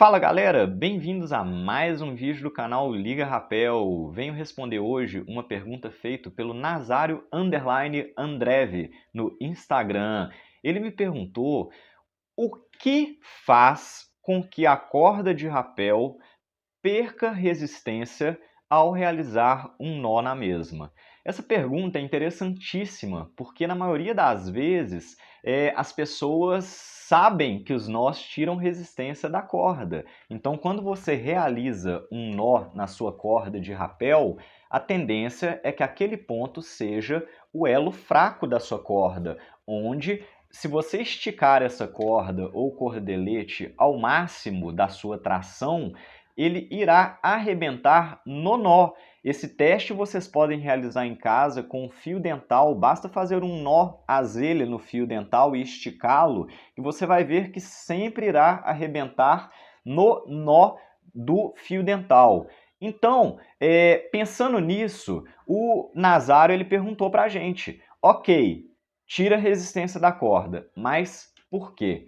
Fala galera, bem-vindos a mais um vídeo do canal Liga Rapel. Venho responder hoje uma pergunta feita pelo Nazário_Andrev no Instagram. Ele me perguntou o que faz com que a corda de rapel perca resistência ao realizar um nó na mesma. Essa pergunta é interessantíssima, porque na maioria das vezes as pessoas sabem que os nós tiram resistência da corda. Então, quando você realiza um nó na sua corda de rapel, a tendência é que aquele ponto seja o elo fraco da sua corda, onde se você esticar essa corda ou cordelete ao máximo da sua tração, ele irá arrebentar no nó. Esse teste vocês podem realizar em casa com um fio dental, basta fazer um nó azelha no fio dental e esticá-lo, e você vai ver que sempre irá arrebentar no nó do fio dental. Então, pensando nisso, o Nazário ele perguntou para a gente, ok, tira a resistência da corda, mas por quê?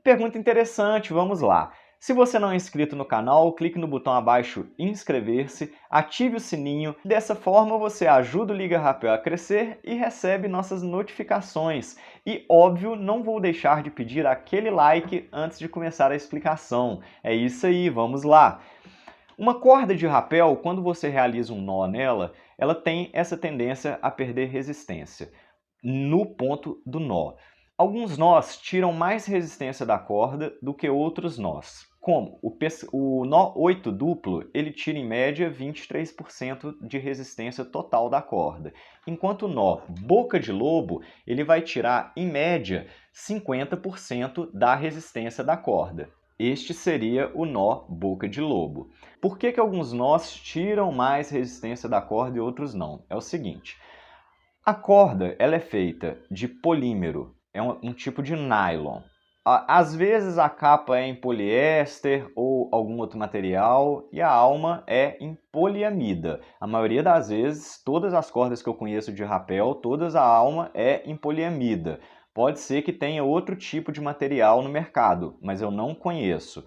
Pergunta interessante, vamos lá. Se você não é inscrito no canal, clique no botão abaixo inscrever-se, ative o sininho. Dessa forma você ajuda o Liga Rapel a crescer e recebe nossas notificações. E óbvio, não vou deixar de pedir aquele like antes de começar a explicação. É isso aí, vamos lá! Uma corda de rapel, quando você realiza um nó nela, ela tem essa tendência a perder resistência no ponto do nó. Alguns nós tiram mais resistência da corda do que outros nós. Como? O nó 8 duplo, ele tira em média 23% de resistência total da corda. Enquanto o nó boca de lobo, ele vai tirar em média 50% da resistência da corda. Este seria o nó boca de lobo. Por que alguns nós tiram mais resistência da corda e outros não? É o seguinte, a corda ela é feita de polímero, é um tipo de nylon. Às vezes a capa é em poliéster ou algum outro material e a alma é em poliamida. A maioria das vezes, todas as cordas que eu conheço de rapel, todas a alma é em poliamida. Pode ser que tenha outro tipo de material no mercado, mas eu não conheço.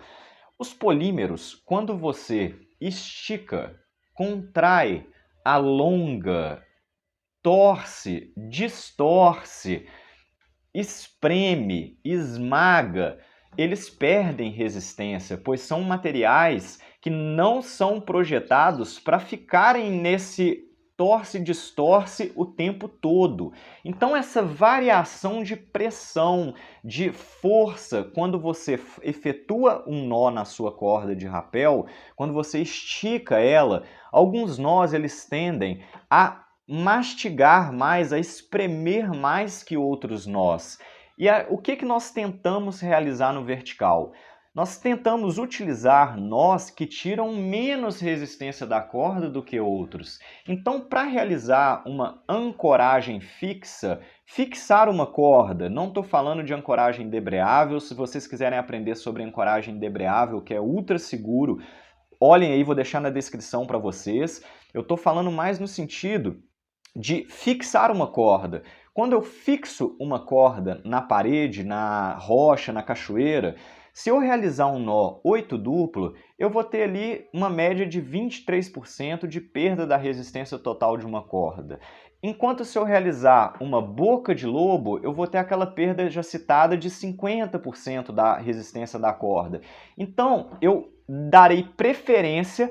Os polímeros, quando você estica, contrai, alonga, torce, distorce, espreme, esmaga, eles perdem resistência, pois são materiais que não são projetados para ficarem nesse torce e distorce o tempo todo. Então essa variação de pressão, de força, quando você efetua um nó na sua corda de rapel, quando você estica ela, alguns nós eles tendem a mastigar mais, a espremer mais que outros nós. E o que nós tentamos realizar no vertical? Nós tentamos utilizar nós que tiram menos resistência da corda do que outros. Então, para realizar uma ancoragem fixa, fixar uma corda, não estou falando de ancoragem debreável, se vocês quiserem aprender sobre ancoragem debreável, que é ultra seguro, olhem aí, vou deixar na descrição para vocês. Eu estou falando mais no sentido de fixar uma corda. Quando eu fixo uma corda na parede, na rocha, na cachoeira, se eu realizar um nó 8 duplo, eu vou ter ali uma média de 23% de perda da resistência total de uma corda. Enquanto se eu realizar uma boca de lobo, eu vou ter aquela perda já citada de 50% da resistência da corda. Então, eu darei preferência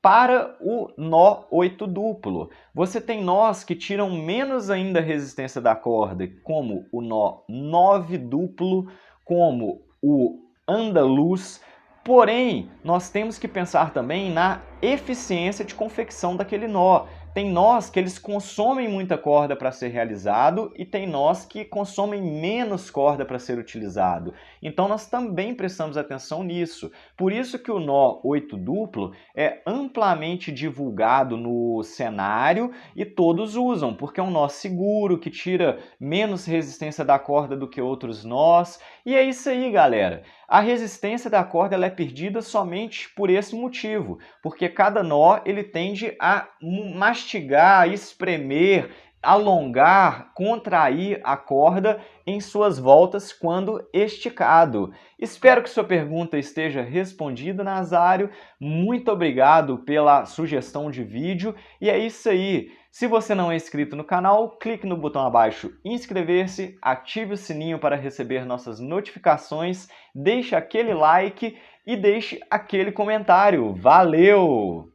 para o nó 8 duplo. Você tem nós que tiram menos ainda a resistência da corda, como o nó 9 duplo, como o andaluz. Porém, nós temos que pensar também na eficiência de confecção daquele nó. Tem nós que eles consomem muita corda para ser realizado e tem nós que consomem menos corda para ser utilizado. Então nós também prestamos atenção nisso. Por isso que o nó 8 duplo é amplamente divulgado no cenário e todos usam, porque é um nó seguro, que tira menos resistência da corda do que outros nós. E é isso aí, galera. A resistência da corda ela é perdida somente por esse motivo, porque cada nó ele tende a mastigar, espremer, alongar, contrair a corda em suas voltas quando esticado. Espero que sua pergunta esteja respondida, Nazário. Muito obrigado pela sugestão de vídeo. E é isso aí. Se você não é inscrito no canal, clique no botão abaixo inscrever-se, ative o sininho para receber nossas notificações, deixe aquele like e deixe aquele comentário. Valeu!